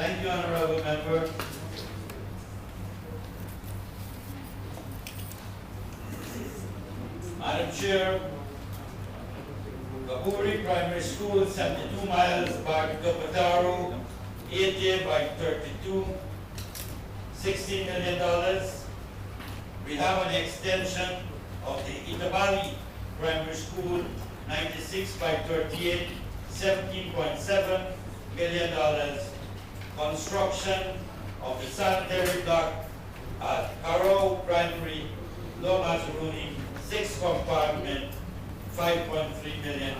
Thank you, Honorable Member. Madam Chair, Kaburi Primary School, 72 miles, Barkito Pataro, 8 by 32, $16 million. We have an extension of the Itabali Primary School, 96 by 38, $17.7 million. Construction of the sanitary block at Karo Primary, Low Mazaruni, 6 compartment, $5.3 million.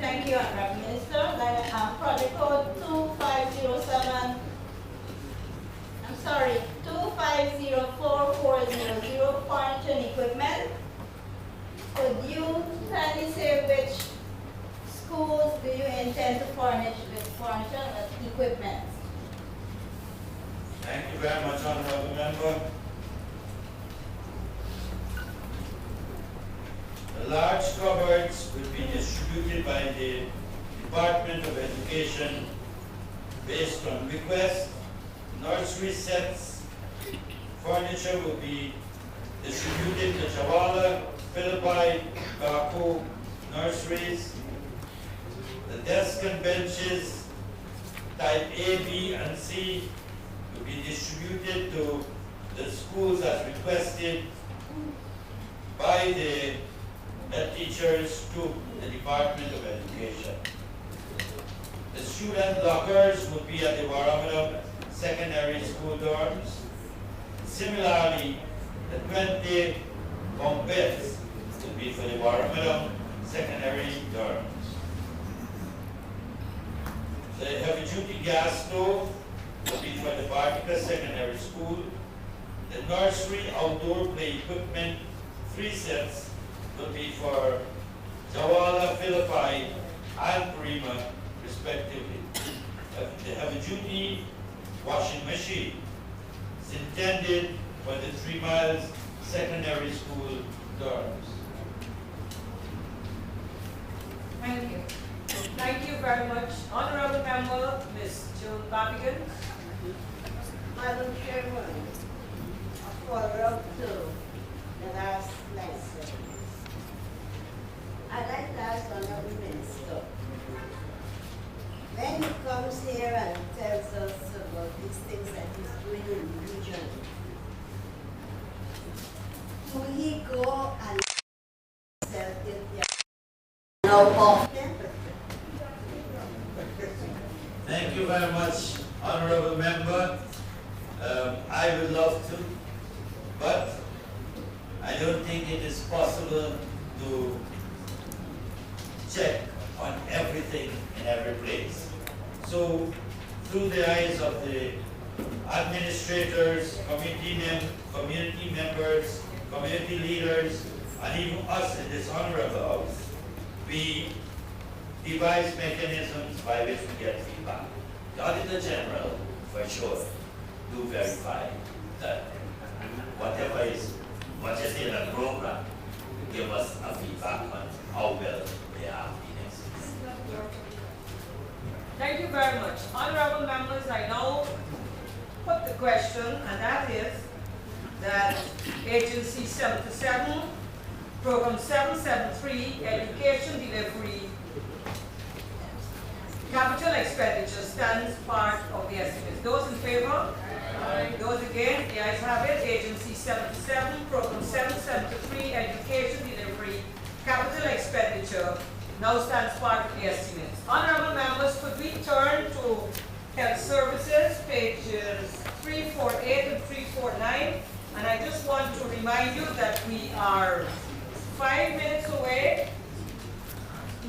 Thank you, Honorable Minister. Project code 2507, I'm sorry, 2504400, furniture and equipment. Could you kindly say which schools do you intend to furnish with furniture and equipment? Thank you very much, Honorable Member. The large cupboards will be distributed by the Department of Education based on request. Nursery sets, furniture will be distributed to Chawala, Philippi, Baku nurseries. The desks and benches, type A, B, and C, will be distributed to the schools as requested by the head teachers to the Department of Education. The student lockers will be at the Warramadam Secondary School dorms. Similarly, the 20 bunk beds will be for the Warramadam Secondary dorms. The heavy-duty gas stove will be for the Bartica Secondary School. The nursery outdoor play equipment, 3 sets, will be for Jawala, Philippi, and Parima, respectively. The heavy-duty washing machine is intended for the 3 miles secondary school dorms. Thank you. Thank you very much. Honorable Member, Ms. Joan Barbigan. Madam Chairman, a follow-up to the last lesson. I'd like to ask Honorable Minister, when he comes here and tells us about these things that he's doing in the region, do he go and sell it now often? Thank you very much, Honorable Member. I would love to, but I don't think it is possible to check on everything in every place. So, through the eyes of the administrators, community members, community leaders, and even us in this honorable house, we devise mechanisms by which we get feedback. The Auditor General, for sure, do verify that whatever is budgeted and programmed, give us a feedback on how well they are being executed. Thank you very much. Honorable members, I now put the question, and that is that Agency 77, Program 773, Education Delivery, Capital Expenditure stands part of the estimates. Those in favor? Aye. Those against? The ayes have it. Agency 77, Program 773, Education Delivery, Capital Expenditure now stands part of the estimates. Honorable members, could we turn to Health Services, pages 348 and 349? And I just want to remind you that we are 5 minutes away.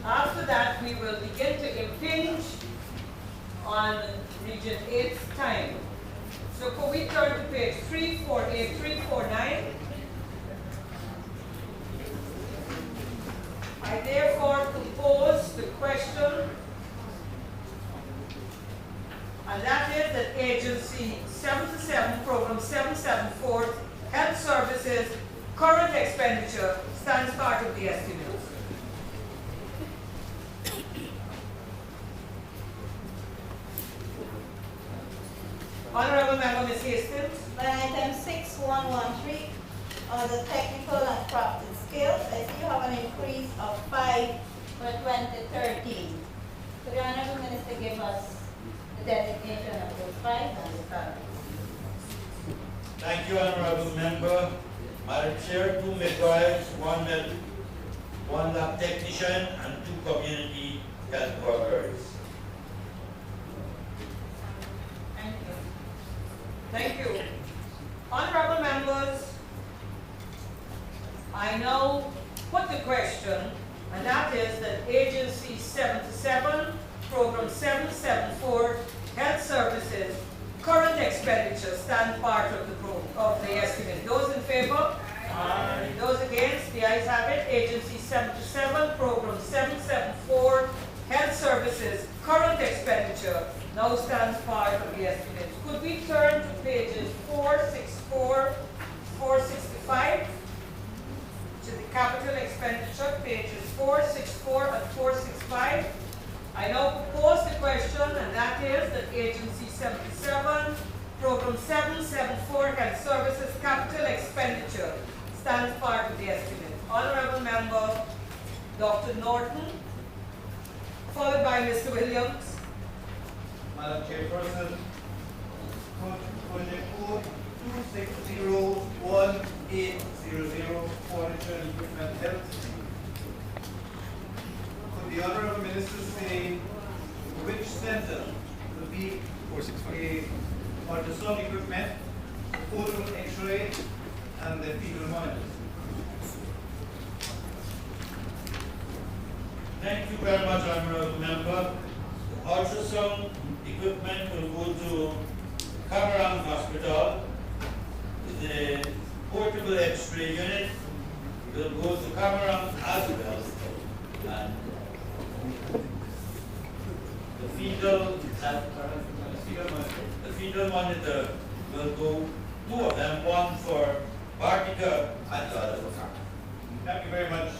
After that, we will begin to impinge on Region 8's time. So could we turn to page 348, 349? I therefore propose the question, and that is that Agency 77, Program 774, Health Services, current expenditure stands part of the estimates. other technical and crafting skills. I see you have an increase of 5 for 2013. Could the Honorable Minister give us the designation of those 5 and the salary? Thank you, Honorable Member. Madam Chair, 2 midwives, 1 lab technician, and 2 community health workers. Thank you. Thank you. Honorable members, I now put the question, and that is that Agency 77, Program 774, Health Services, current expenditure stand part of the estimate. Those in favor? Aye. Those against? The ayes have it. Agency 77, Program 774, Health Services, current expenditure now stands part of the estimate. Could we turn to pages 464, 465? To the capital expenditure, pages 464 and 465. I now propose the question, and that is that Agency 77, Program 774, Health Services capital expenditure stands part of the estimate. Honorable Member Dr. Norton, followed by Mr. Williams. Madam Chairperson, project code 2601800 furniture and equipment health. Could the Honorable Minister say which center will be a ultrasound equipment, portable X-ray, and the fetal monitors? Thank you very much, Honorable Member. The ultrasound equipment will go to Cameron Hospital. The portable X-ray unit will go to Cameron as well. And the fetal monitor will go, 2 of them, one for Bartica and the other for Cameron. Thank you very much,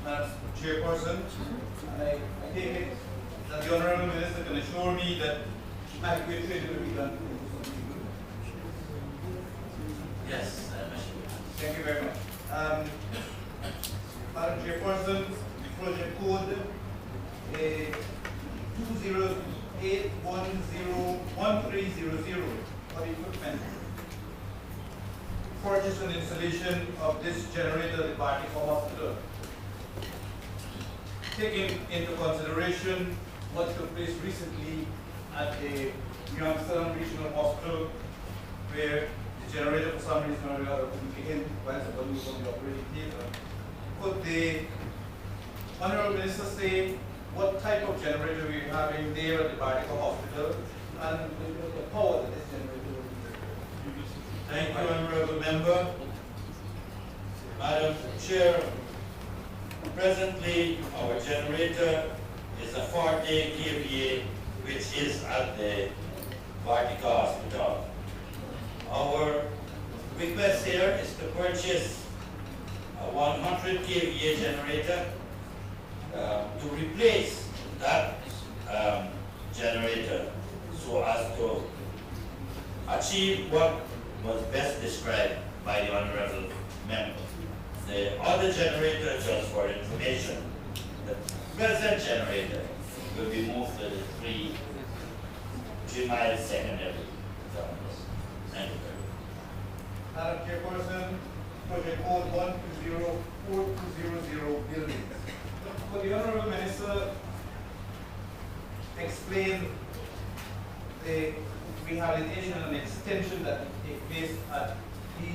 Madam Chairperson. I take it that the Honourable Minister can assure me that adequate training will be done. Yes, Thank you very much. Madam Chairperson, project code 208101300 for equipment. Purchase and installation of this generator at the Bartica Hospital. Taking into consideration what took place recently at the Youngstown Regional Hospital, where the generator for some reason or another couldn't kick in while the balloon was on the operating theatre. Could the Honourable Minister say what type of generator we are having there at the Bartica Hospital and the power that this generator will be? Thank you, Honourable Member. Madam Chair, presently our generator is a 40 kVA, which is at the Bartica Hospital. Our request here is to purchase a 100 kVA generator to replace that generator so as to achieve what was best described by the Honourable Member. The other generator, just for information, the present generator will be moved to the 3 mile secondary campus. Thank you very much. Madam Chairperson, project code 1204200 buildings. Could the Honourable Minister explain the rehabilitation and extension that take place at the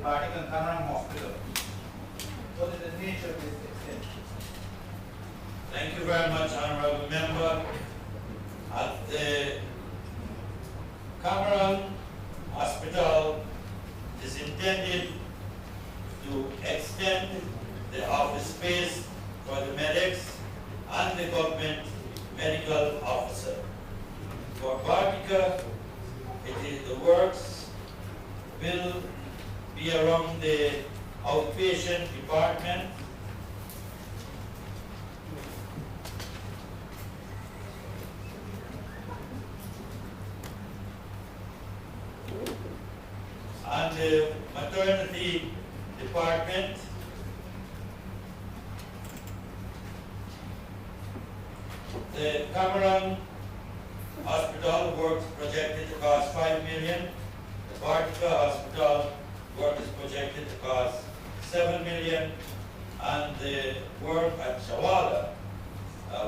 Bartica and Cameron Hospital? What is the nature of this extension? Thank you very much, Honourable Member. At the Cameron Hospital is intended to extend the office space for the medics and the government medical officer. For Bartica, the works will be around the outpatient department. maternity department, the Cameron Hospital work projected to cost 5 million. The Bartica Hospital work is projected to cost 7 million. And the work at Shawala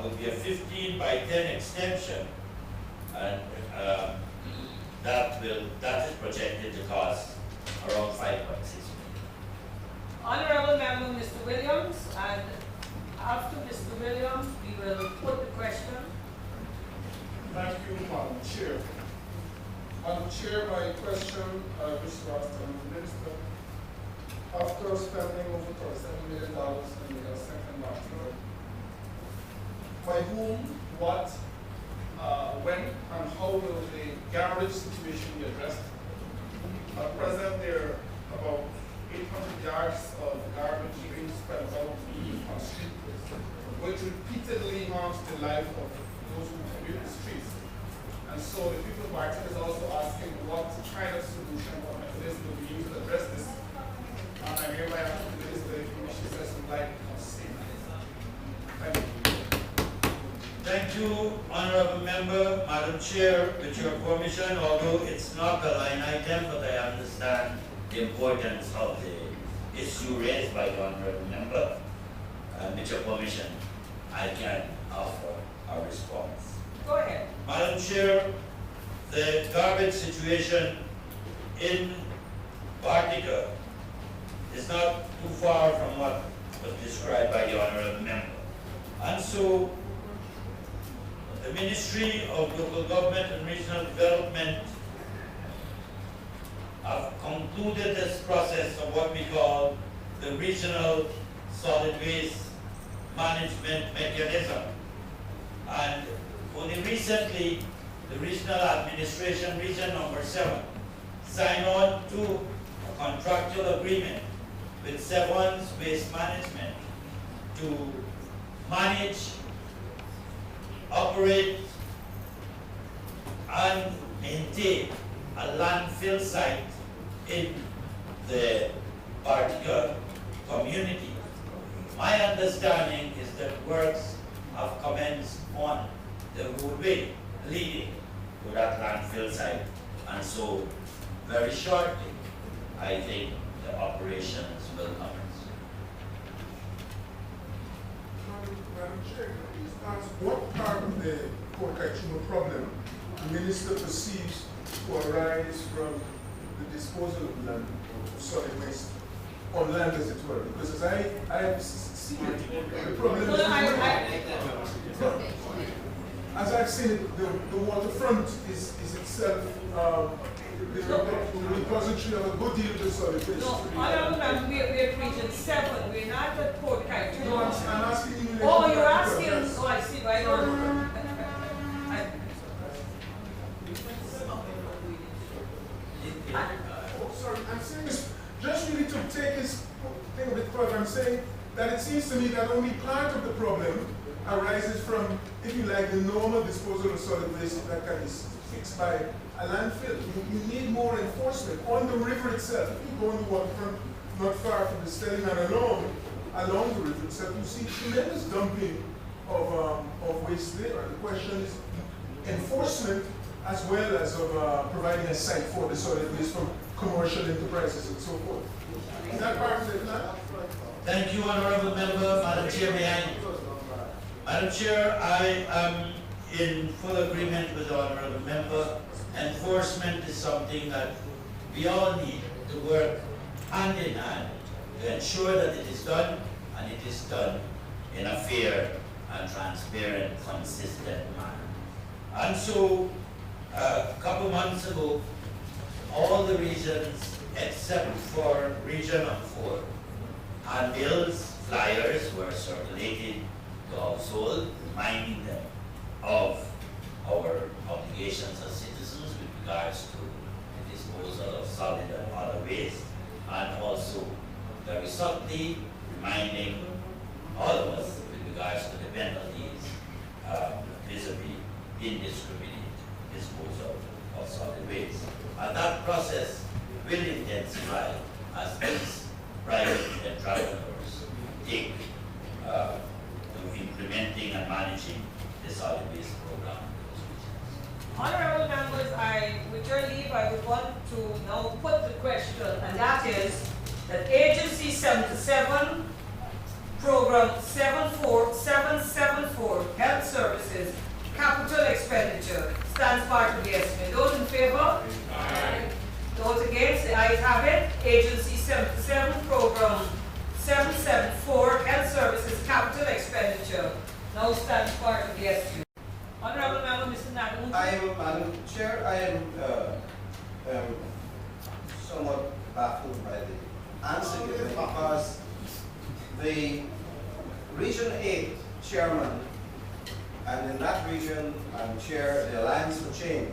will be a 15 by 10 extension. And that is projected to cost around 5.6 million. Honorable Member Mr. Williams, and after Mr. Williams, we will put the question. Thank you, Madam Chair. Madam Chair, my question, wish to ask the Minister. After spending over $37 million in the second master, by whom, what, when, and how will the garbage situation be addressed? At present, there are about 800 yards of garbage being spread out on street, which repeatedly harms the life of those who commute the streets. And so the people of Bartica is also asking what kind of solution or mechanism will be used to address this. And I hereby ask the Minister if she says some light on state. Thank you. Thank you, Honorable Member. Madam Chair, with your permission, although it's not a line item, but I understand the importance of the issue raised by the Honorable Member. And with your permission, I can offer a response. Go ahead. Madam Chair, the garbage situation in Bartica is not too far from what was described by the Honorable Member. And so, the Ministry of Local Government and Regional Development have concluded this process of what we call the Regional Solid Waste Management Mechanism. And only recently, the Regional Administration, Region Number 7, signed on to a contractual agreement with Sevon's Waste Management to manage, operate, and maintain a landfill site in the Bartica community. My understanding is that works have commenced on the roadway leading to that landfill site. And so, very shortly, I think the operations will commence. Madam Chair, please ask what part of the Port Kaituma problem the Minister perceives to arise from the disposal of land, of solid waste, on land as it were? Because as I have seen it, the problem No, is as I've seen it, the waterfront is itself the repository of a good deal of solid waste. No, Honorable Member, we're at Region 7. We're not at Port Kaituma. No, I'm asking you. Oh, you're asking, oh, I see, I don't. Sorry, I'm saying this, just really to take this thing a bit further, I'm saying that it seems to me that only part of the problem arises from, if you like, the normal disposal of solid waste that can be fixed by a landfill. You need more enforcement on the river itself. If you go on the waterfront, not far from the Stelling and along the river itself, you see tremendous dumping of waste there. The question is enforcement as well as of providing a site for the solid waste from commercial enterprises and so forth. Is that part of the plan? Thank you, Honorable Member. Madam Chair, may I? Madam Chair, I am in full agreement with the Honorable Member. Enforcement is something that we all need to work hand in hand to ensure that it is done, and it is done in a fair and transparent, consistent manner. And so, a couple months ago, all the regions except for Region 4 handbills, flyers were circulated to households, reminding them of our obligations as citizens with regards to the disposal of solid and other waste, and also very subtly reminding all of us with regards to the penalties vis-a-vis indiscriminate disposal of solid waste. And that process will intensify as these private entrepreneurs take to implementing and managing the solid waste program. Honorable members, with your leave, I would want to now put the question, and that is that Agency 77, Program 774, Health Services, Capital Expenditure, stands part of the estimate. Those in favor? Aye. Those against? The ayes have it. Agency 77, Program 774, Health Services, Capital Expenditure, now stands part of the estimate. Honorable Member, Mr. Nagamutu. Madam Chair, I am somewhat baffled by the answer given because the Region 8 chairman, and in that region, I'm chair the Alliance for Change.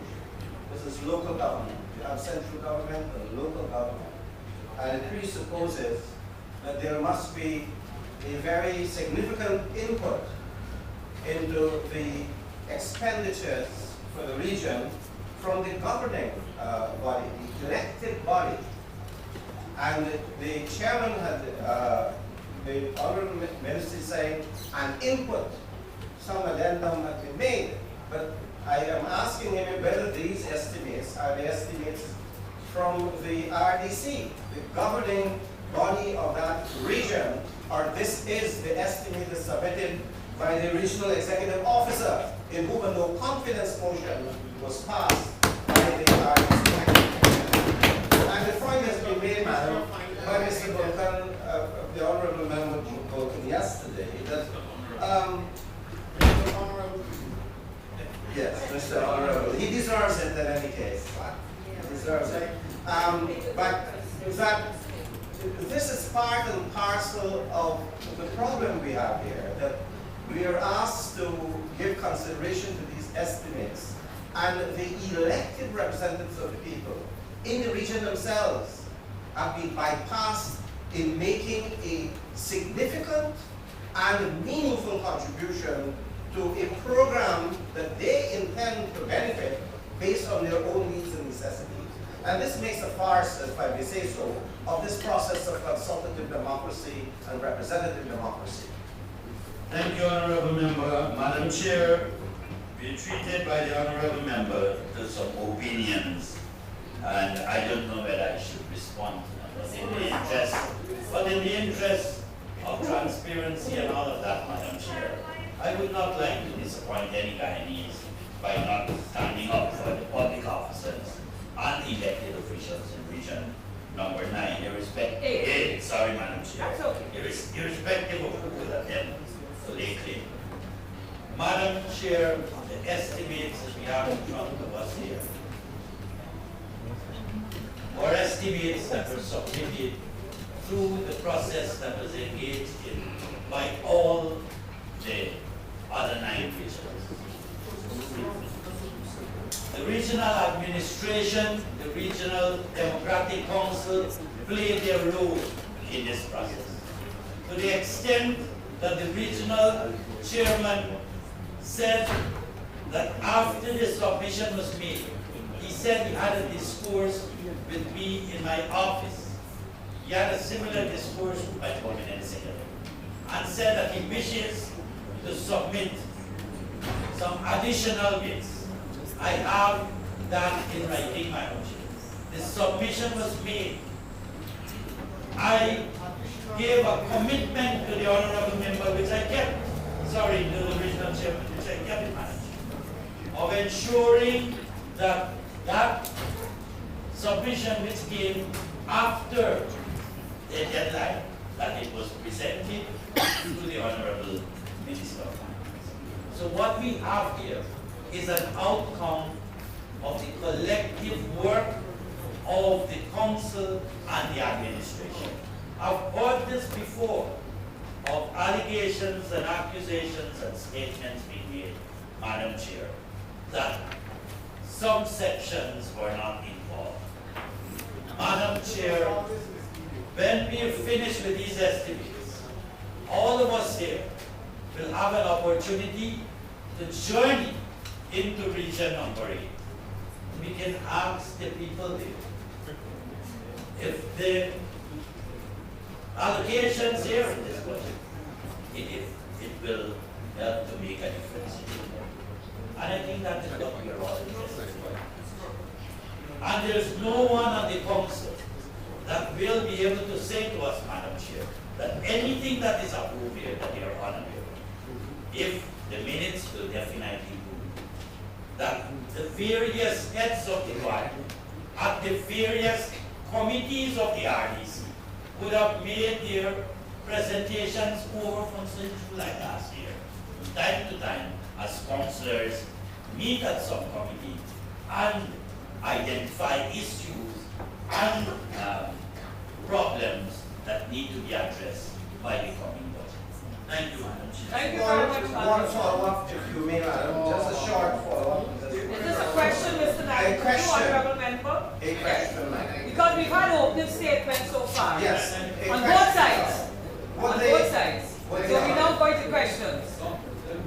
This is local government. You have central government and local government. And it presupposes that there must be a very significant input into the expenditures for the region from the governing body, the elected body. And the chairman had, the honorable minister saying, an input, some addendum had been made. But I am asking him whether these estimates are the estimates from the RDC, the governing body of that region, or this is the estimate that's submitted by the regional executive officer, in whom a no confidence motion was passed by the RDC. And the point has been made, madam, by Mr. Vulcan, the honorable member Vulcan yesterday, that yes, Mr. Honorable, he deserves it in any case. He deserves it. But that this is part and parcel of the problem we have here, that we are asked to give consideration to these estimates, and the elected representatives of the people in the region themselves have been bypassed in making a significant and meaningful contribution to a program that they intend to benefit based on their own needs and necessities. And this makes a farce, if I may say so, of this process of consultative democracy and representative democracy. Thank you, Honorable Member. Madam Chair, we treated by the Honorable Member to some opinions, and I don't know whether I should respond to them. But in the interest of transparency and all of that, Madam Chair, I would not like to disappoint any Guyanese by not standing up for the public officers and elected officials in Region Number 9, irrespective. Sorry, Madam Chair. That's okay. Irrespective of who that them to lay claim. Madam Chair, the estimates that we have in front of us here, or estimates that were submitted through the process that was engaged in by all the other 9 regions. The regional administration, the regional democratic council played their role in this process. To the extent that the regional chairman said that after the submission was made, he said he had a discourse with me in my office. He had a similar discourse with my permanent secretary, and said that he wishes to submit some additional bits. I have that in writing, my Lordship. The submission was made. I gave a commitment to the honorable member, which I kept, to the regional chairman, which I kept in mind, of ensuring that that submission which came after the deadline, that it was presented to the honorable Minister of Finance. So what we have here is an outcome of the collective work of the council and the administration. I've heard this before, of allegations and accusations and statements being made, Madam Chair, that some sections were not involved. Madam Chair, when we are finished with these estimates, all of us here will have an opportunity to journey into Region Number 8. We can ask the people there if they allocations here in this budget. It will help to make a difference. And I think that is what we are all interested in. And there's no one on the council that will be able to say to us, Madam Chair, that anything that is approved here, that they are honored. If the minutes will definitely prove that the various heads of the party at the various committees of the RDC would have made their presentations over from since July last year, from time to time, as councillors meet at some committee and identify issues and problems that need to be addressed by the coming budget. Thank you, Madam Chair. Thank you very much, One Madam. follow-up, if you may, madam, just a short follow-up. Is this a question, Mr. Knight, to you, honorable member? A question, madam. Because we've had opening statements so far. Yes. a On question. both sides. Would On they- both sides. would So they- we now go to questions.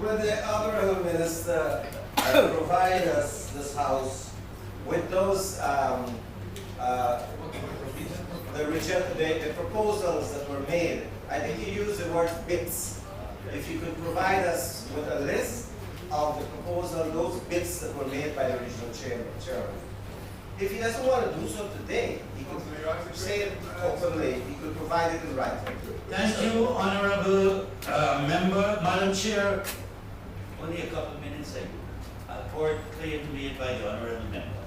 Will the honorable minister provide us, this house, with those, the proposals that were made? I think you used the word bits. If you could provide us with a list of the proposal, those bits that were made by the regional chairman. If he doesn't want to do so today, he could say it openly, he could provide it in writing. Thank you, Honorable Member. Madam Chair, only a couple minutes ago, a court claim made by the Honorable Member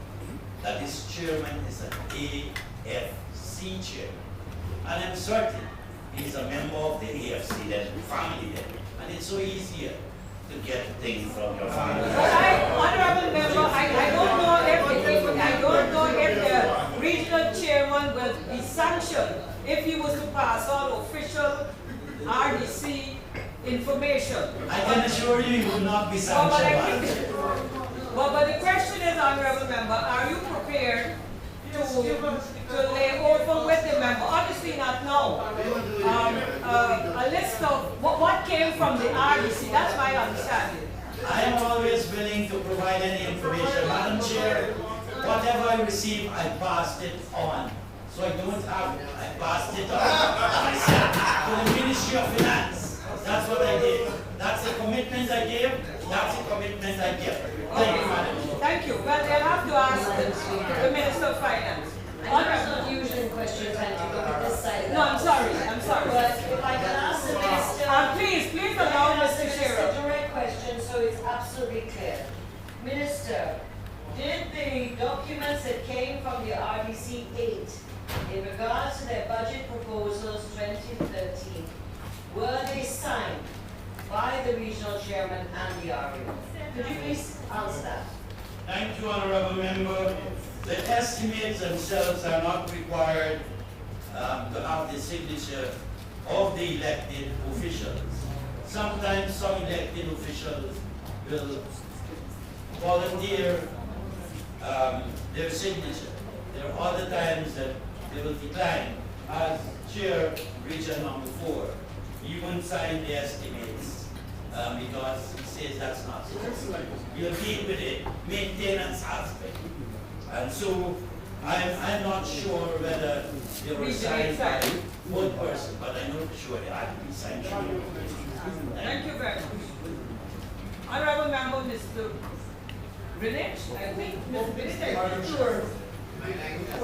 that his chairman is an AFC chairman. And I'm certain he's a member of the AFC then, family then. And it's so easier to get things from your family. But honorable member, I don't know if the regional chairman will be sanctioned if he was to pass on official RDC information. I can assure you, he will not be sanctioned, Madam Chair. But the question is, honorable member, are you prepared to lay over with the member? Obviously not now. A list of what came from the RDC, that's my understanding. I am always willing to provide any information. Madam Chair, whatever I receive, I passed it on. So I don't have, I passed it on myself to the Ministry of Finance. That's what I did. That's the commitment I gave. That's the commitment I give. Thank you, Madam Chair. Thank you. Well, they'll have to ask the Minister of Finance. Not usually question time to go to this side of the No, I'm house. sorry. But if I can ask the minister. Please allow Mr. It's Shearer. a direct question, so it's absolutely clear. Minister, did the documents that came from the RDC 8 in regards to their budget proposals 2013, were they signed by the regional chairman and the REO? Could you please answer that? Thank you, Honorable Member. The estimates themselves are not required to have the signature of the elected officials. Sometimes some elected officials will volunteer their signature. There are other times that they will decline. As Chair Region Number 4, he won't sign the estimates because he says that's not so. We'll deal with it, maintenance aspect. And so I'm not sure whether they were signed by one person, but I know for sure they had to be signed. Thank you very much. Honorable Member, Mr. Greenwich, I think. Madam Chair, the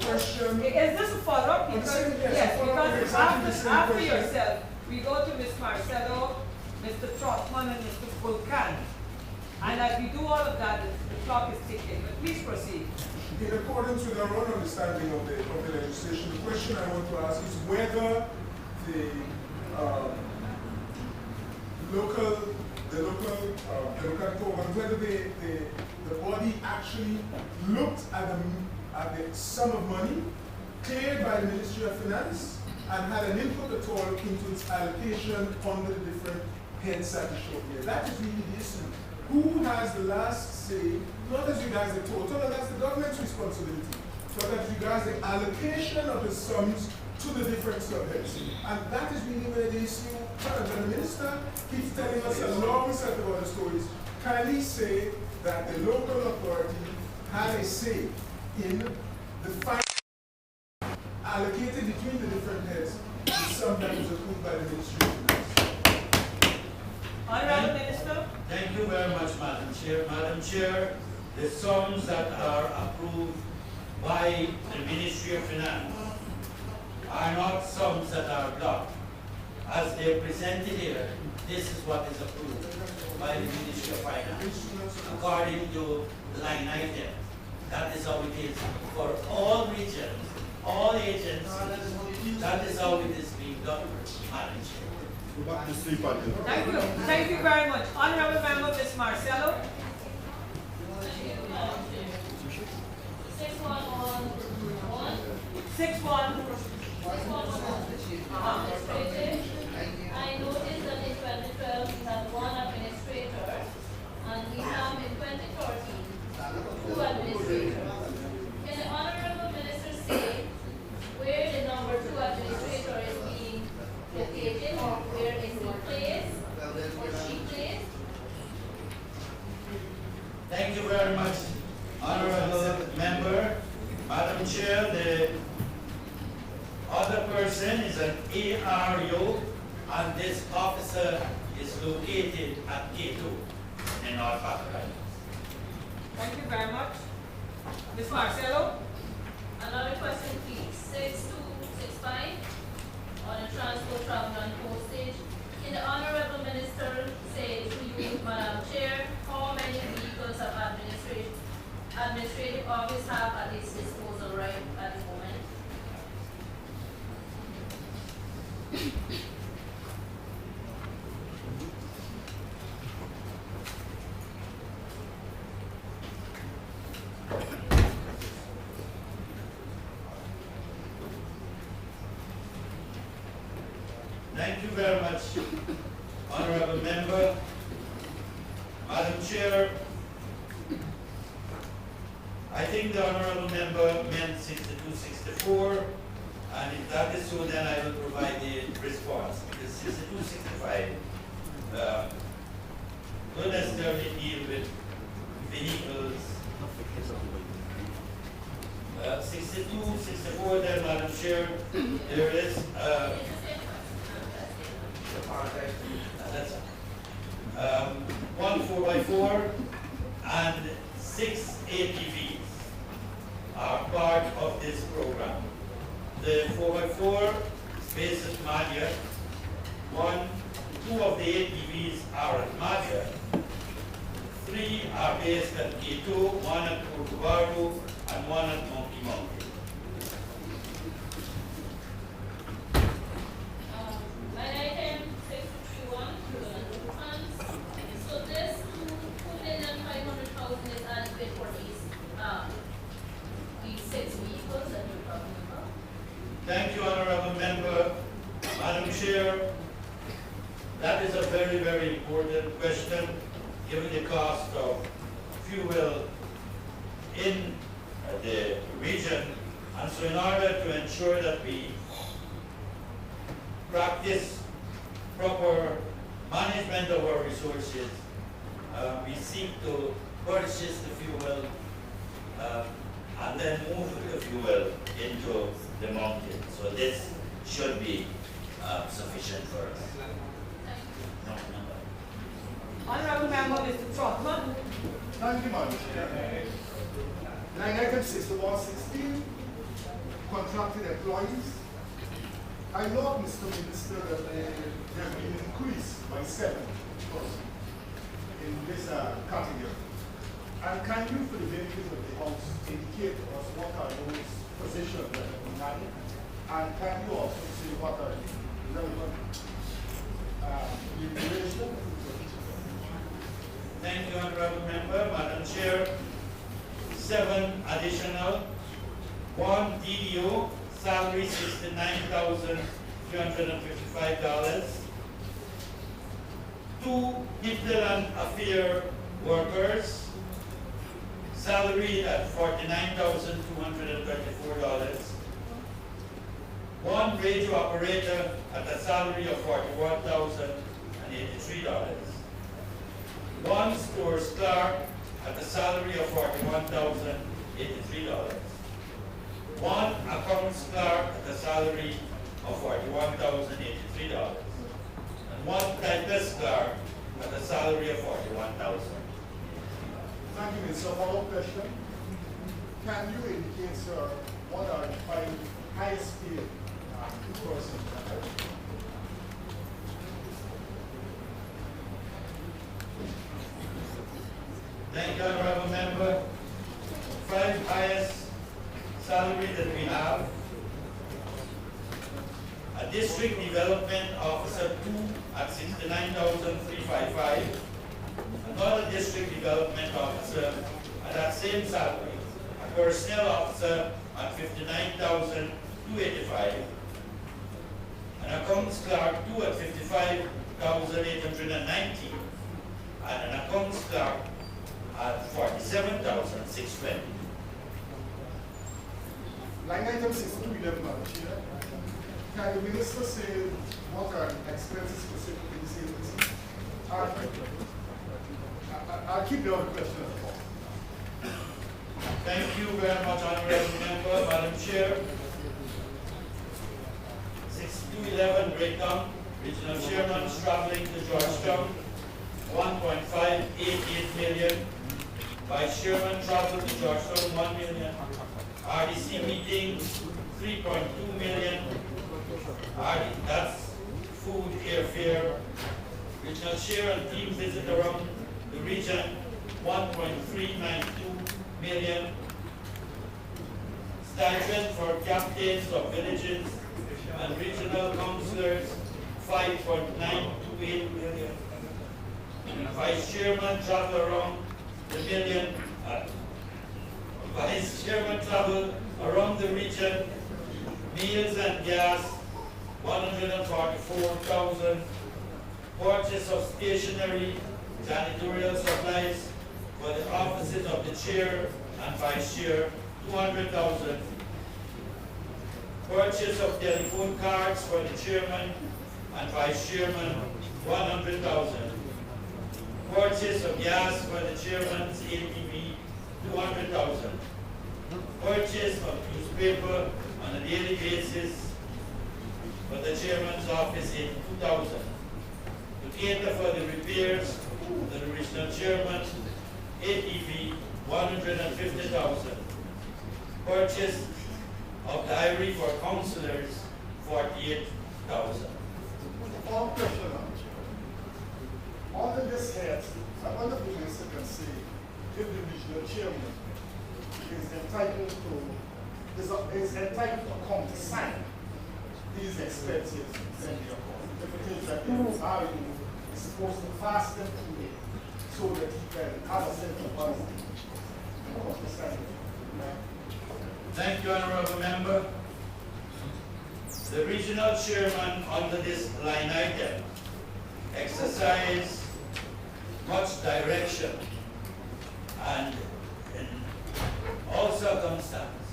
question, Is this a follow-up? Because, yes, because after yourself, we go to Ms. Marcelo, Mr. Trotman, and Mr. Vulcan. And as we do all of that, the clock is ticking. But please proceed. in accordance with our own understanding of the legislation, the question I want to ask is whether the local government, whether the body actually looked at the sum of money cleared by the Ministry of Finance and had an input at all into its allocation under the different heads that are shown here. That is really the issue. Who has the last say, not as regards the total, and that's the government's responsibility, but as regards the allocation of the sums to the different subheads. And that is really where the issue turns. And the minister keeps telling us a long set of other stories. Can he say that the local authority had a say in the final allocated between the different heads is sometimes approved by the administration. Honorable Minister. Thank you very much, Madam Chair. Madam Chair, the sums that are approved by the Ministry of Finance are not sums that are blocked. As they are presented here, this is what is approved by the Ministry of Finance according to the line item. That is how it is for all regions, all agencies. That is how it is being done, Madam Chair. Go back to sleep on it. Thank you. Thank you very much. Honorable Member Ms. Marcelo. 6-1. I noticed that in 2012 we had one administrator, and we have in 2013 two administrators. Can the Honorable Minister say where the number 2 administrator is being located, or where is he placed, or she placed? Thank you very much, Honorable Member. Madam Chair, the other person is an ARU, and this officer is located at K2 in North Africa. Thank you very much. Ms. Marcelo. Another question, please. 6265 on the transport, travel, and postage. Can the Honorable Minister say to you, Madam Chair, how many vehicles of administrative office have at its disposal right at the moment? Thank you very much, Honorable Member. Madam Chair, I think the Honorable Member meant 6264, and if that is so, then I will provide the response, because 6265 don't necessarily deal with vehicles. 6264, then, Madam Chair, there is one 4x4 and 6 ATVs are part of this program. The 4x4 is based at Madhya. 2 of the ATVs are at Madhya. 3 are based at K2, 1 at Portugal, and 1 at Monkey Mountain. Line item 6231, funds. So this 2,500,000 is adequate for these 6 vehicles that you're talking about? Thank you, Honorable Member. Madam Chair, that is a very, very important question, given the cost of fuel in the region. And so in order to ensure that we practice proper management of our resources, we seek to purchase the fuel and then move the fuel into the mountain. So this should be sufficient for us. No. Honorable Member Mr. Trotman. Thank you, Madam Chair. Line item 6116, contracted employees. I note, Mr. Minister, that there has been an increase by 7% in this category. And can you, for the benefit of the House, indicate to us what are those positions that have been added? And can you also say what are the relevant regulations? Thank you, Honorable Member. Madam Chair, 7 additional. 1 DDO, salary $69,355. 2 Hinterland Affair workers, salary at $49,234. 1 radio operator at a salary of $41,083. 1 stores clerk at a salary of $41,083. one accounts clerk at a salary of $41,083, and one typist clerk at a salary of $41,000. Thank you, Mr. Follow-up question. Can you indicate, sir, what are the 5 highest paid persons? Thank you, honorable member. 5 highest salary that we have. A district development officer 2 at $69,355. Another district development officer at that same salary. A personnel officer at $59,285. An accounts clerk 2 at $55,890. And an accounts clerk at $47,620. Line item 6211, Madam Chair. Can the minister say what are the expenses specifically in savings? I'll keep the other question at the top. Thank you very much, honorable member. Madam Chair. 6211 breakdown. Regional chairman traveling to Georgetown, 1.588 million. Vice chairman travel to Georgetown, 1 million. RDC meetings, 3.2 million. That's food, airfare. Regional chair and team visit around the region, 1.392 million. Stipend for captains of villages and regional councillors, 5.928 million. Vice chairman travel around the million. Vice chairman travel around the region, meals and gas, 144,000. Purchase of stationery, janitorial supplies for the offices of the chair and vice chair, 200,000. Purchase of telephone cards for the chairman and vice chairman, 100,000. Purchase of gas for the chairman's ATV, 200,000. Purchase of newspaper on a daily basis for the chairman's office, 82,000. To cater for the repairs of the regional chairman, ATV, 150,000. Purchase of diary for councillors, 48,000. All question, Madam Chair. Under this head, I wonder if the minister can say if the regional chairman is entitled to countersign these expenses in the account. If it is that the RU is supposed to fast them through it so that he can have a central policy to countersign it. Thank you, honorable member. The regional chairman under this line item exercise much direction, and in all circumstances,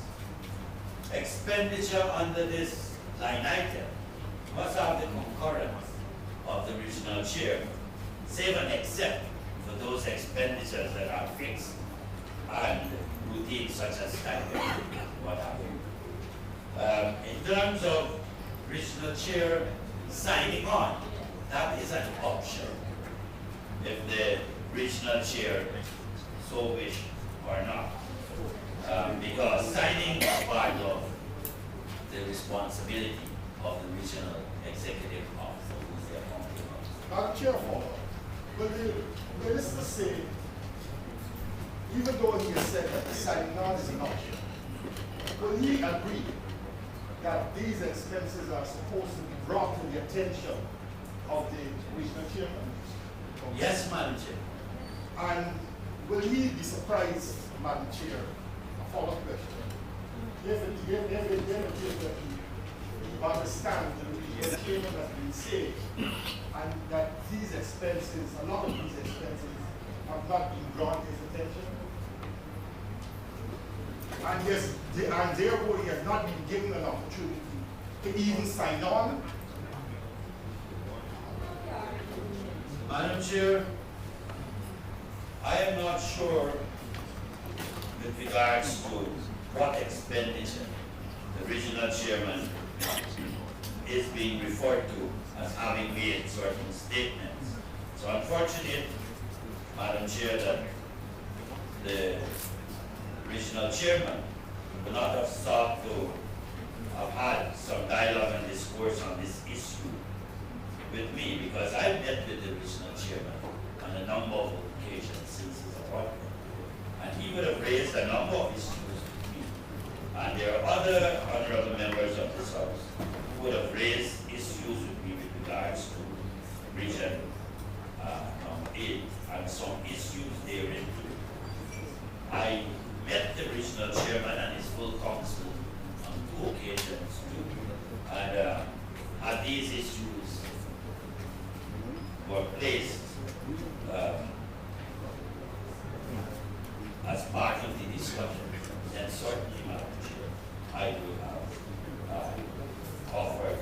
expenditure under this line item must have the concurrence of the regional chair, save and except for those expenditures that are fixed and routine, such as stipend, what have you. In terms of regional chair signing on, that is an option if the regional chair so wish or not. Because signing is part of the responsibility of the regional executive officer, who's the appointing officer. Madam Chair, will the minister say, even though he has said that the signing on is an option, will he agree that these expenses are supposed to be brought to the attention of the regional chairman? Yes, Madam Chair. And will he be surprised, Madam Chair, a follow-up question, if it is that he understands the regional chairman has been saying, and that these expenses, a lot of these expenses, have not been brought to his attention? And therefore he has not been given an opportunity to even sign on? Madam Chair, I am not sure with regards to what expenditure the regional chairman is being referred to as having made certain statements. So unfortunate, Madam Chair, that the regional chairman would not have sought to have had some dialogue and discourse on this issue with me, because I've met with the regional chairman on a number of occasions since his appointment. And he would have raised a number of issues with me. And there are other honorable members of this House who would have raised issues with me with regards to Region number 8 and some issues therein too. I met the regional chairman and his full council on 2 occasions too. And had these issues were placed as part of the discussion, then certainly, Madam Chair, I would have offered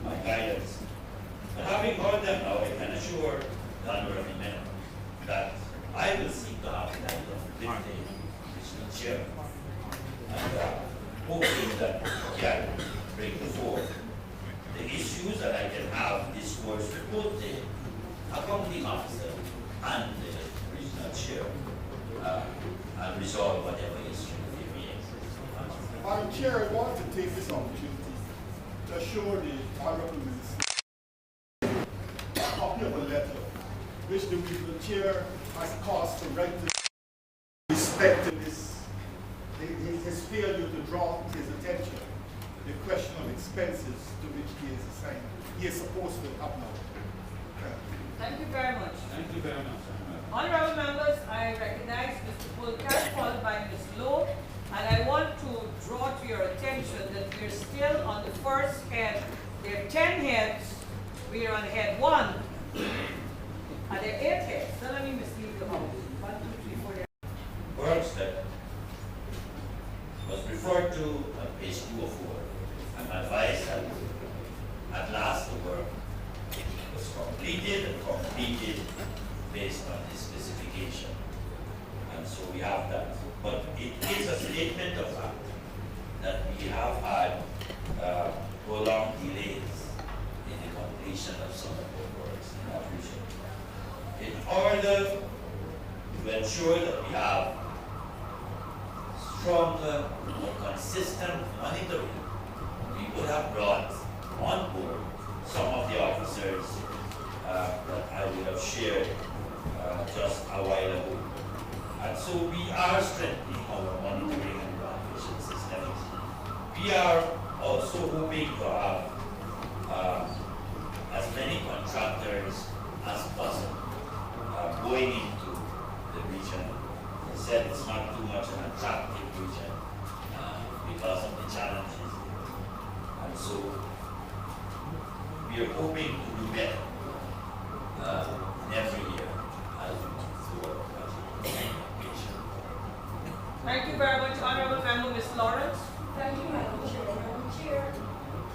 my guidance. But having heard them now, I can assure the honorable member that I will seek to have a dialogue with the regional chairman, and hoping that we can bring forth the issues that I can have discourse with both the accompanying officer and the regional chair, and resolve whatever issue they may exist. Madam Chair, I want to take this opportunity to assure the Honorable Minister a copy of a letter which the regional chair has caused to write to respect to this, his failure to draw to his attention the question of expenses to which he is assigned. He is supposed to have now. Thank you very much. Thank you very much. Honorable members, I recognize Mr. Pulkar, followed by Ms. Lowe, and I want to draw to your attention that we're still on the first head. There are 10 heads, we are on head 1, and there are 8 heads. So let me mislead the House. 1, 2, 3, 4. Works that was referred to on page 204. I'm advised that at last the work was completed based on this specification. And so we have that. But it is a statement of fact that we have had prolonged delays in the completion of some of the works in our region. In order to ensure that we have stronger, more consistent monitoring, we would have brought on board some of the officers that I would have shared just a while ago. And so we are strengthening our monitoring and evaluation systems. We are also hoping to have as many contractors as possible going into the region. I said it's not too much an attractive region because of the challenges. And so we are hoping to do better in every year as we move forward. Thank you very much, Honorable Member Ms. Lawrence. Thank you, Madam Chair. Madam Chair,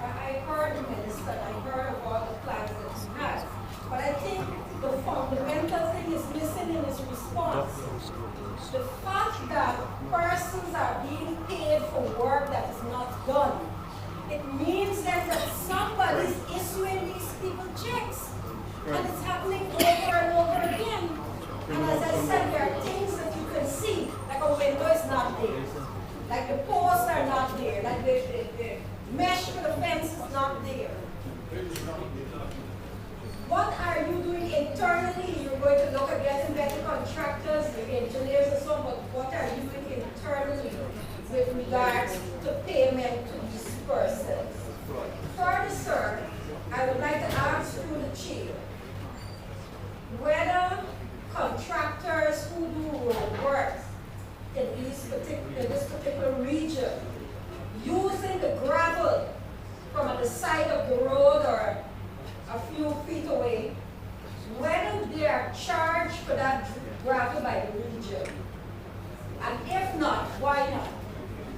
I heard the minister, I heard of all the plans that he has, but I think the fundamental thing is missing in his response. The fact that persons are being paid for work that is not done, it means then that somebody's issuing these people checks, and it's happening over and over again. And as I said, there are things that you can see, like a window is not there, like the posts are not there, like the mesh for the fence is not there. What are you doing internally? You're going to look at getting better contractors, maybe engineers and so on, but what are you doing internally with regards to payment to these persons? Further, sir, I would like to ask through the chair whether contractors who do road work in this particular region, using the gravel from the side of the road or a few feet away, whether they are charged for that gravel by the region. And if not, why not?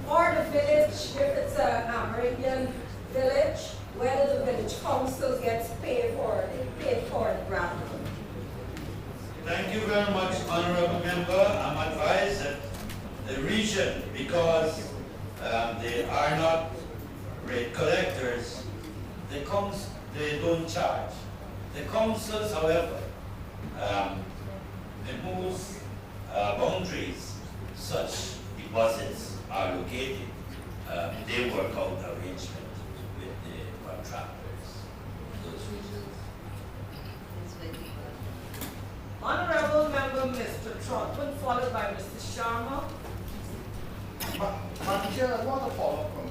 Or the village, if it's a Amerindian village, whether the village council gets paid for the gravel. Thank you very much, Honorable Member. I'm advised that the region, because they are not rate collectors, they don't charge. The councils, however, impose boundaries such deposits are located. They work out arrangement with the contractors. Those reasons. Honorable Member Mr. Trotman, followed by Mr. Sharma. Madam Chair, I want to follow up on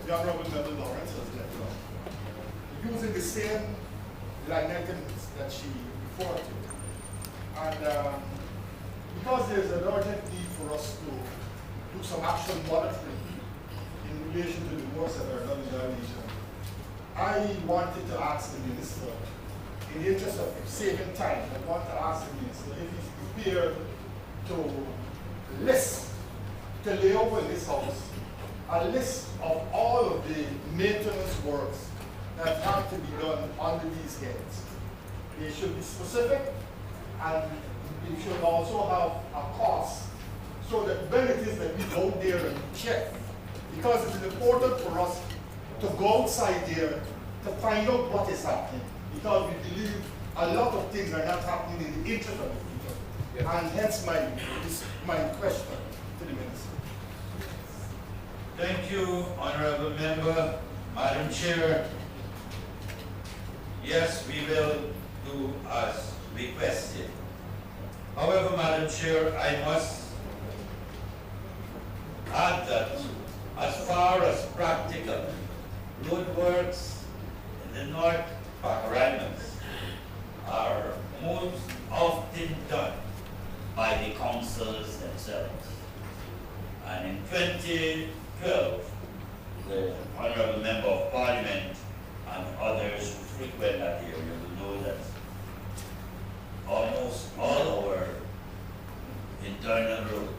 the Honorable Member Lawrence has left off. Using the same line items that she referred to. And because there's an urgent need for us to do some action monitoring in relation to the works that are done in our region, I wanted to ask the Minister, in the interest of saving time, I want to ask the Minister if he's prepared to list, to lay over in this house, a list of all of the maintenance works that have to be done under these heads. They should be specific, and it should also have a cost, so that when it is that we go there and check, because it's important for us to go outside there to find out what is happening, because we believe a lot of things are not happening in the interest of the people. Yes. And hence my question to the Minister. Thank you, Honorable Member. Madam Chair, yes, we will do as requested. However, Madam Chair, I must add that as far as practical road works in the North Pacaraimans are most often done by the councils themselves. And in 2012, the Honorable Member of Parliament and others who frequent that area will know that almost all our internal roads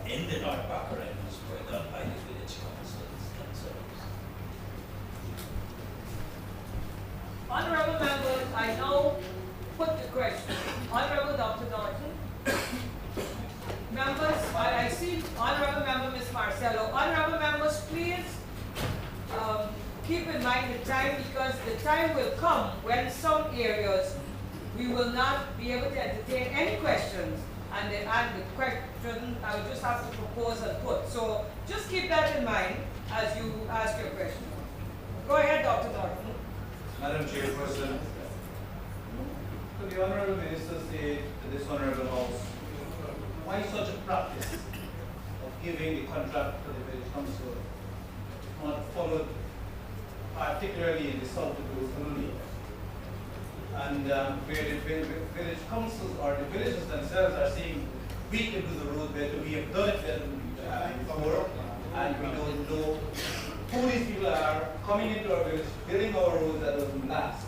in the North Pacaraimans were done by the village councils themselves. Honorable members, I now put the question. Honorable Dr. Norton. Members, I see Honorable Member Ms. Marcello. Honorable members, please keep in mind the time, because the time will come when some areas we will not be able to entertain any questions, and the question I will just have to propose and put. So just keep that in mind as you ask your question. Go ahead, Dr. Norton. Madam Chairperson, could the Honourable Minister say to this Honourable House, why such a practice of giving the contract to the village council not followed, particularly in the south of the colony, and where the village councils or the villages themselves are saying we can do the road better, we have done it better before, and we don't know who these people are coming into our village, building our roads that doesn't last.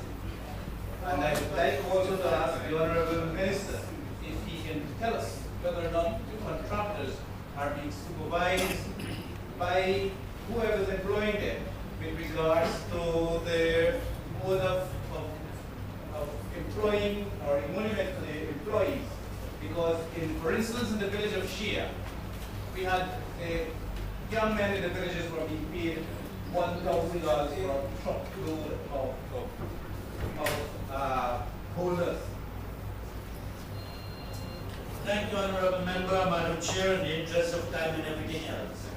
And I would like also to ask the Honourable Minister if he can tell us whether or not the contractors are being supervised by whoever is employing them with regards to their mode of employing or emolument to the employees. Because, for instance, in the village of Shia, we had young men in the villages were being paid $1,000 for a truckload of holders. Thank you, Honorable Member. Madam Chair, in the interest of time and everything else,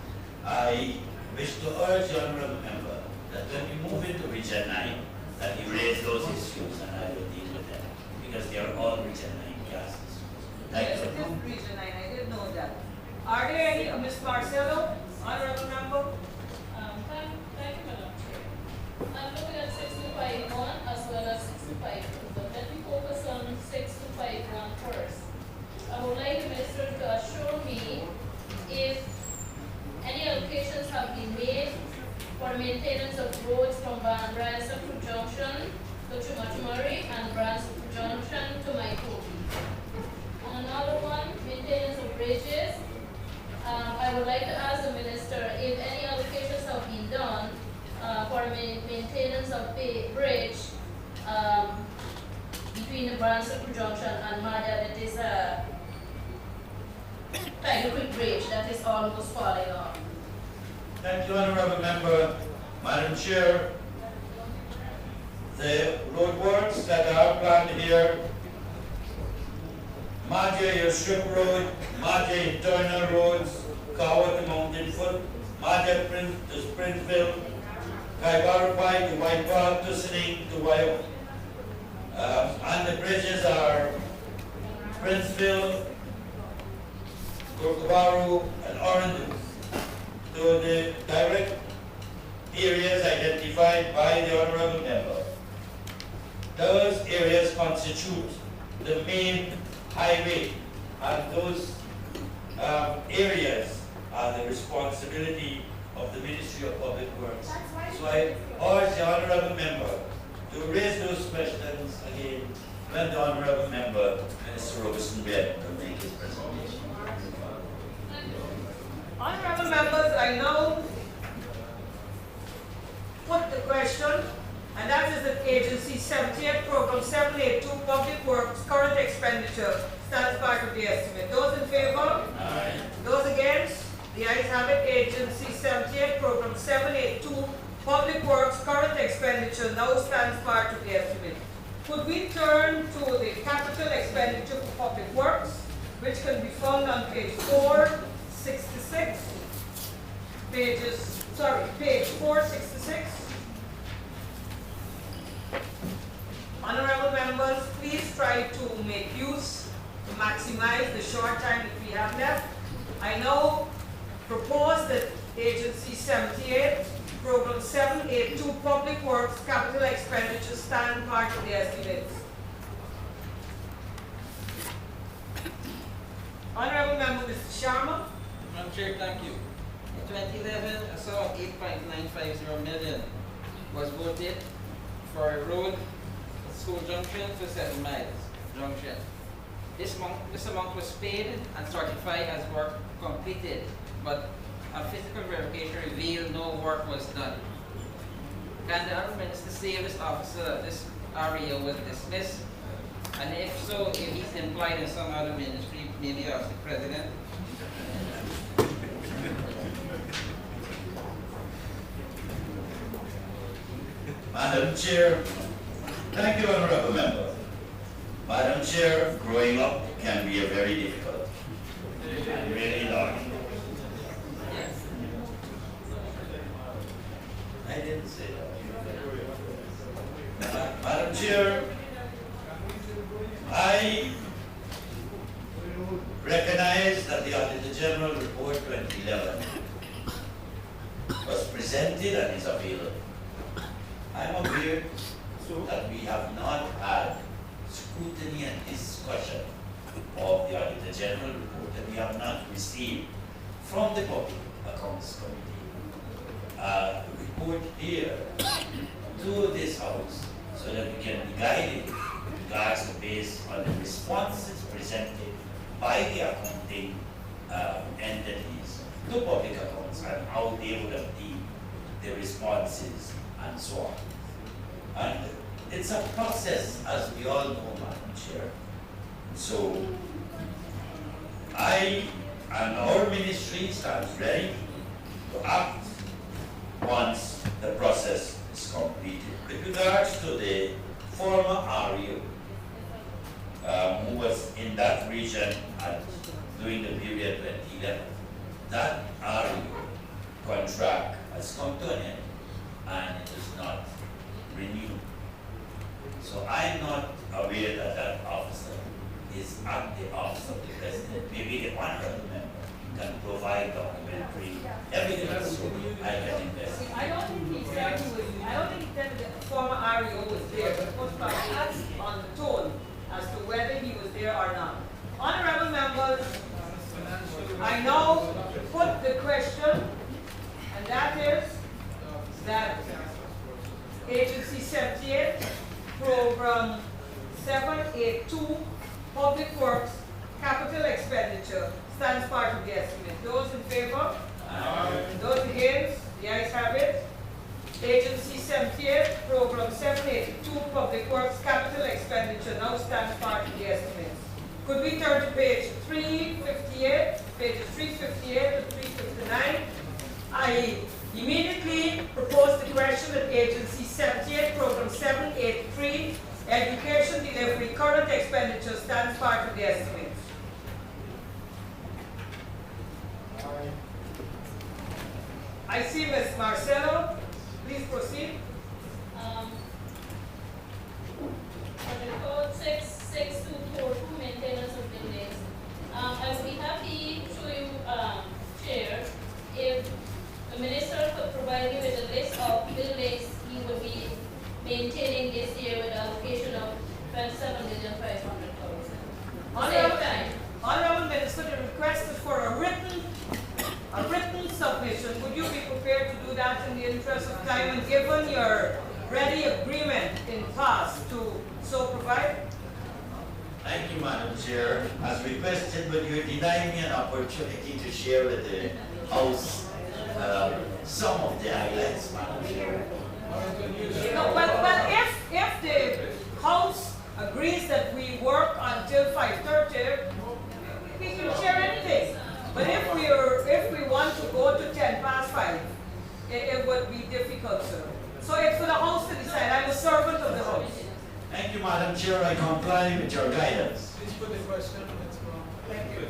I wish to urge the Honorable Member that when we move into Region 9, that he raise those issues and I will deal with them, because they are all Region 9 gas issues. Thank Yes, you. it is Region 9, I didn't know that. Are there any, Ms. Marcello, Honorable Member? Thank you, Madam Chair. I'm looking at 6251 as well as 652, but let me focus on 6251 first. I would like the Minister to assure me if any allocations have been made for maintenance of roads from Bransford Junction to Chumatumari and Bransford Junction to Maikopi. And another one, maintenance of bridges. I would like to ask the Minister if any allocations have been done for maintenance of the bridge between the Bransford Junction and Madhya. That is a quick bridge that is almost falling off. Thank you, Honorable Member. Madam Chair, the roadworks that are planned here, Maja Strip Road, Maja Internal Roads, Kawa to Mountain Foot, Maja to Sprintville, Kaibarapai to White Park to Sining to White, and the bridges are Princeville, Gurkwaru, and Orange. To the direct areas identified by the Honorable Member. Those areas constitute the main highway, and those areas are the responsibility of the Ministry of Public Works. So I urge the Honorable Member to raise those questions again when the Honorable Member, Minister Robertson Bed, will make his presentation. Honorable members, I now put the question, and that is that Agency 78, Program 782, Public Works, current expenditure, stands part of the estimate. Those in favor? Aye. Those against? The ayes have it. Agency 78, Program 782, Public Works, current expenditure, now stands part of the estimate. Could we turn to the capital expenditure for Public Works, which can be found on page 466, page 466. Honorable members, please try to make use, to maximize the short time that we have left. I now propose that Agency 78, Program 782, Public Works, capital expenditure stand part of the estimates. Honorable Member Mr. Sharma. Madam Chair, thank you. In 2011, a sum of 8.950 million was voted for a road school junction for 7 miles junction. This amount was paid and certified as work completed, but a physical verification revealed no work was done. Can the Honourable Minister say this officer, this REO was dismissed? And if so, if he's employed in some other ministry, maybe as the President? Madam Chair, thank you, Honorable Member. Madam Chair, growing up can be a very difficult and really long. Yes. I didn't say that. Madam Chair, I recognize that the Auditor General Report 2011 was presented and is available. I'm aware that we have not had scrutiny and discussion of the Auditor General report, that we have not received from the Public Accounts Committee a report here to this House so that we can be guided in regards to based on the responses presented by the accounting entities to public accounts and how they would have deemed the responses and so on. And it's a process, as we all know, Madam Chair. So I and our ministry stands ready to act once the process is completed. With regards to the former REO, who was in that region during the period 2011, that REO contract has come to an end and it is not renewed. So I'm not aware that that officer is at the office of the President. Maybe the honorable member can provide documentary evidence so I can investigate. I don't think he said the former REO was there, but was perhaps on the tone as to whether he was there or not. Honorable members, I now put the question, and that is that Agency 78, Program 782, Public Works, capital expenditure, stands part of the estimate. Those in favor? Aye. Those against? The ayes have it. Agency 78, Program 782, Public Works, capital expenditure, now stands part of the estimates. Could we turn to page 358, pages 358 to 359? I Agency 78, Program 783, Education Delivery, current expenditure stands part of the estimate. I see Ms. Marcelo, please proceed. For the code 66242, maintenance of buildings. I would be happy to you, Chair, if the minister could provide me with a list of buildings he would be maintaining this year with an allocation of 27,500,000. Honorable Minister, the request is for a written submission. Would you be prepared to do that in the interest of time and given your ready agreement in past to so provide? Thank you, Madam Chair. As requested, but you deny me an opportunity to share with the House some of the highlights, Madam Chair. No, but if the House agrees that we work until 5:30, we can share anything. But if we want to go to 5:10, it would be difficult, sir. So it's for the House to decide. I'm a servant of the House. Thank you, Madam Chair. I comply with your guidance. Please put the question. Thank you.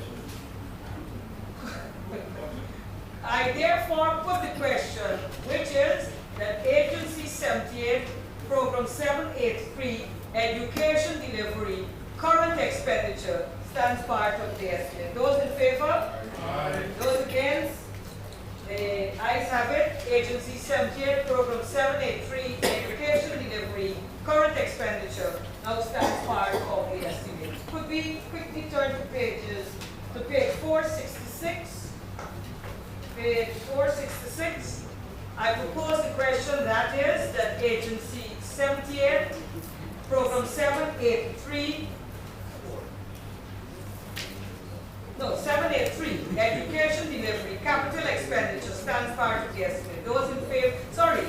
I therefore put the question, which is that Agency 78, Program 783, Education Delivery, current expenditure stands part of the estimate. Those in favor? Aye. Those against? The ayes have it. Agency 78, Program 783, Education Delivery, current expenditure now stands part of the estimate. Could we quickly turn to page 466? Page 466. I propose the question that is that Agency 78, Program 783, 783, Education Delivery, capital expenditure stands part of the estimate. Those in favor? Sorry.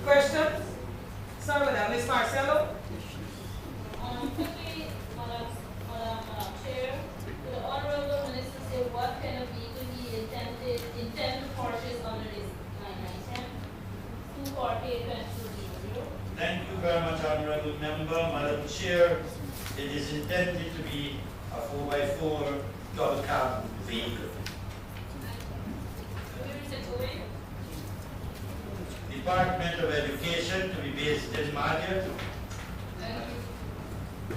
Questions? Sorry, Madam. Ms. Marcelo? Quickly, Madam Chair, the Honorable Minister said what kind of vehicle he intend to purchase under this line item? 248.200. Thank you very much, Honorable Member. Madam Chair, it is intended to be a 4x4 double cab vehicle. Where is it going? Department of Education to be based in Madhya. Thank you.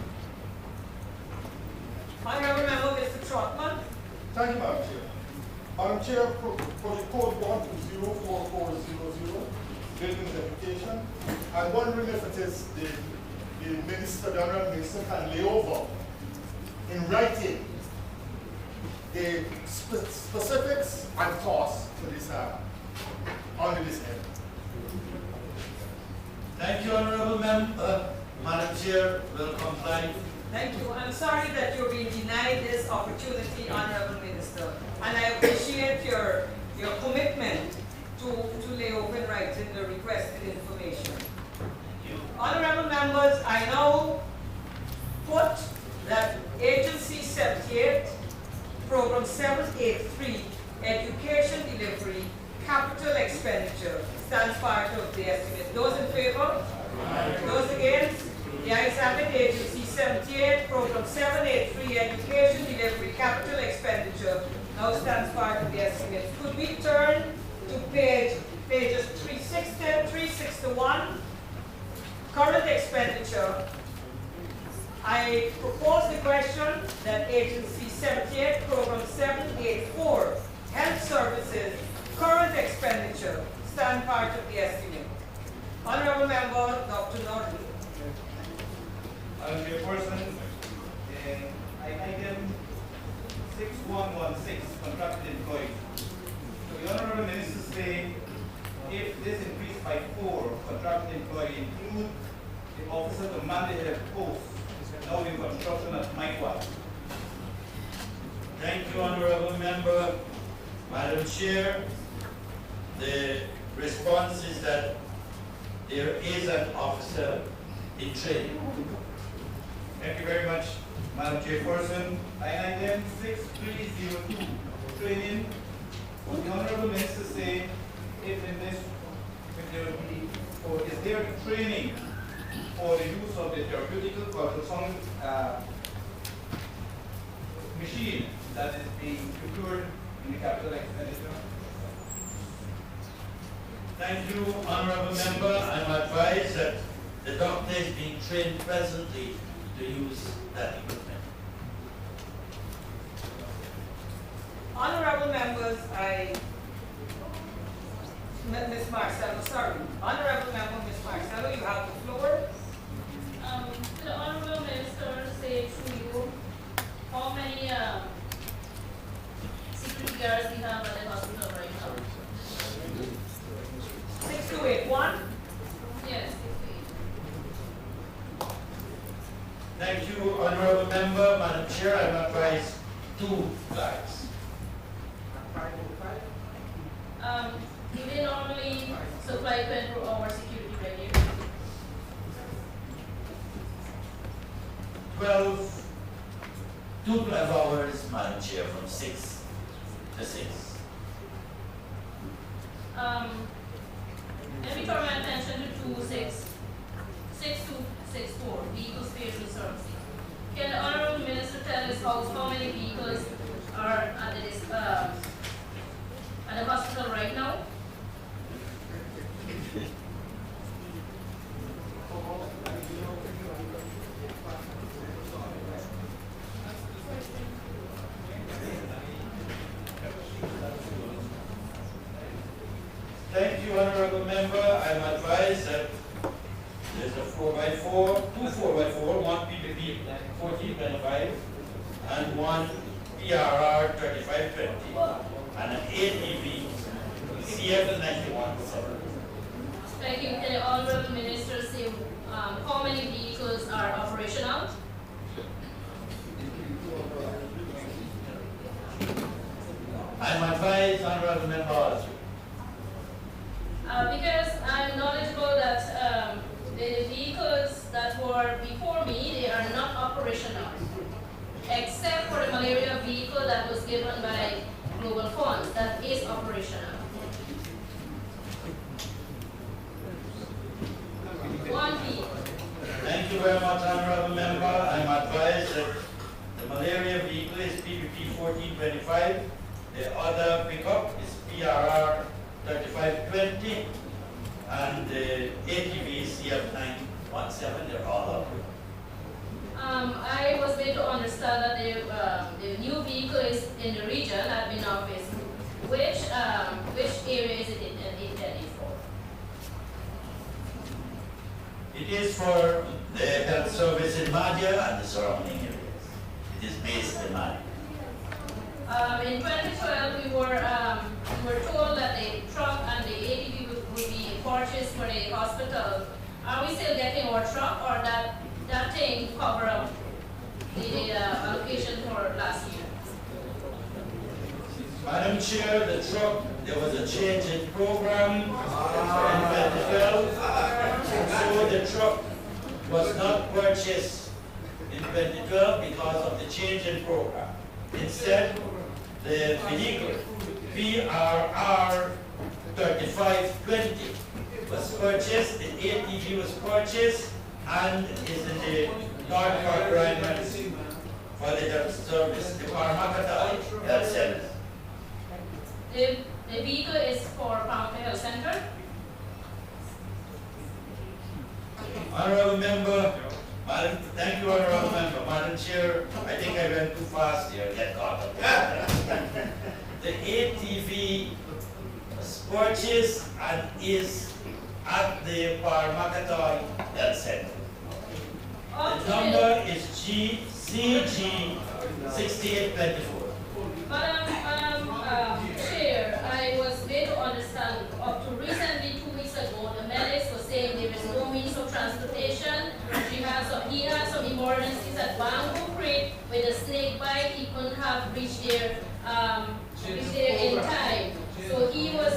Honorable Member Mr. Trotman. Thank you, Madam Chair. Madam Chair, Project Code 1204400, Buildings Education. I'm wondering if it is the Minister, the Honorable Minister, can lay over in writing the specifics and costs for this under this head. Thank you, Honorable Member. Madam Chair, will comply. Thank you. I'm sorry that you're being denied this opportunity, Honorable Minister. And I appreciate your commitment to lay over in writing the requested information. Honorable members, I now put that Agency 78, Program 783, Education Delivery, capital expenditure stands part of the estimate. Those in favor? Aye. Those against? The ayes have it. Agency 78, Program 783, Education Delivery, capital expenditure now stands part of the estimate. Could we turn to pages 360, 361, current expenditure? I propose the question that Agency 78, Program 784, Health Services, current expenditure stand part of the estimate. Honorable Member Dr. Norton. Madam Chairperson, item 6116, contracted employees. So the Honorable Minister say if this increase by 4 contracted employee include the officer to mandated post now in construction at Maikwat. Thank you, Honorable Member. Madam Chair, the response is that there is an officer in training. Thank you very much, Madam Chairperson. Item 6302, training. Would the Honorable Minister say if in this if there will be, or is there training for the use of the therapeutical ultrasound machine that is being procured in the capital expenditure? Thank you, honorable member. I'm advised that the doctor is being trained presently to use that equipment. Honorable members, Ms. Marcelo, sorry. Honorable member, Ms. Marcelo, you have the floor. The honorable minister say to you, how many security guards we have at the hospital right now? 6281. Yes, 68. Thank you, honorable member. Madam Chair, I'm advised 2 guards. Do they normally supply 24-hour security radio? 12 hours, Madam Chair, from 6 to 6. Let me turn my attention to 6264, vehicle spatial servicing. Can the honorable minister tell us how many vehicles are at the hospital right now? Thank you, honorable member. I'm advised that there's a 4x4, 2 4x4, one PPP 1425 and one PRR 3520 and an ATV CF 9170. Thank you. Can the honorable minister say how many vehicles are operational? I'm advised, honorable member, also. Because I'm knowledgeable that the vehicles that were before me, they are not operational, except for the malaria vehicle that was given by Global Funds, that is operational. One vehicle. Thank you very much, honorable member. I'm advised that the malaria vehicle is PPP 1425. The other pickup is PRR 3520 and the ATV CF 917. They're all up. I was made to understand that the new vehicle is in the region at Binoffice. Which area is it intended for? It is for the health service in Madhya and the surrounding areas. It is based in Madhya. In 2012, we were told that the truck and the ATV would be purchased for the hospital. Are we still getting our truck, or that thing cover up the allocation for last year? Madam Chair, the truck, there was a change in program in 2012. So the truck was not purchased in 2012 because of the change in program. Instead, the vehicle PRR 3520 was purchased, the ATV was purchased, and is in the North Park Alignment for the health service, the Parmakata Health Service. The vehicle is for Pampa Health Center. Honorable member, Madam, thank you, honorable member. Madam Chair, I think I went too fast here, get caught up. The ATV was purchased and is at the Parmakata Health Center. The number is CG 6824. Madam Chair, I was made to understand up to recently 2 weeks ago, the medics were saying there is no means of transportation. He had some emergencies at Bamboo Creek with a snake bite. He couldn't have reached there in time. So he was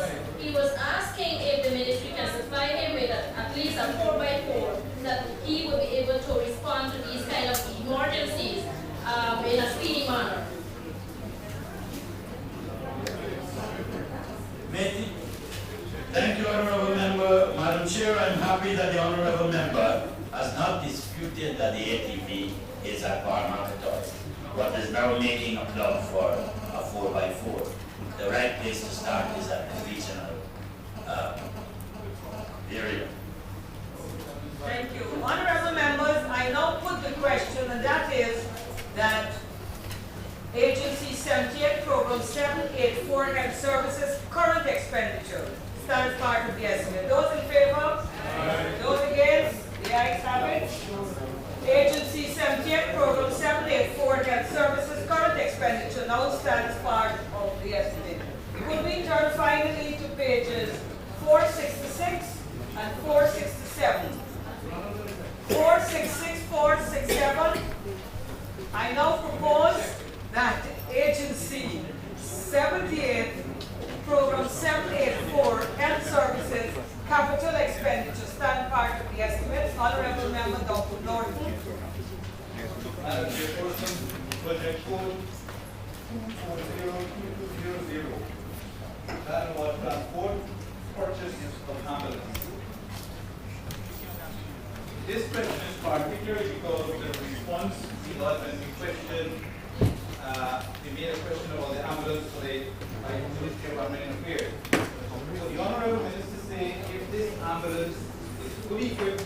asking if the ministry can supply him with at least a 4x4 that he will be able to respond to these kind of emergencies in a speedy manner. Thank you, honorable member. Chair, I'm happy that the honorable member has not disputed that the ATV is a car market toy, but is now making a plug for a 4x4. The right place to start is at the regional area. Thank you. Honorable members, I now put the question, and that is that Agency 78, Program 784, Health Services, current expenditure stands part of the estimate. Those in favor? Aye. Those against? The ayes have it. Agency 78, Program 784, Health Services, current expenditure now stands part of the estimate. Could we turn finally to pages 466 and 467? 466, 467. I now propose that Agency 78, Program 784, Health Services, capital expenditure stand part of the estimate. Honorable Member Dr. Norton. Madam Chairperson, Budget Code 2402200. Land and Water Transport, purchase of ambulance. This question is particular because of the response we got when we questioned, we made a question about the ambulance for the Ministry of Permanent Affairs. So the Honorable Minister saying if this ambulance is fully equipped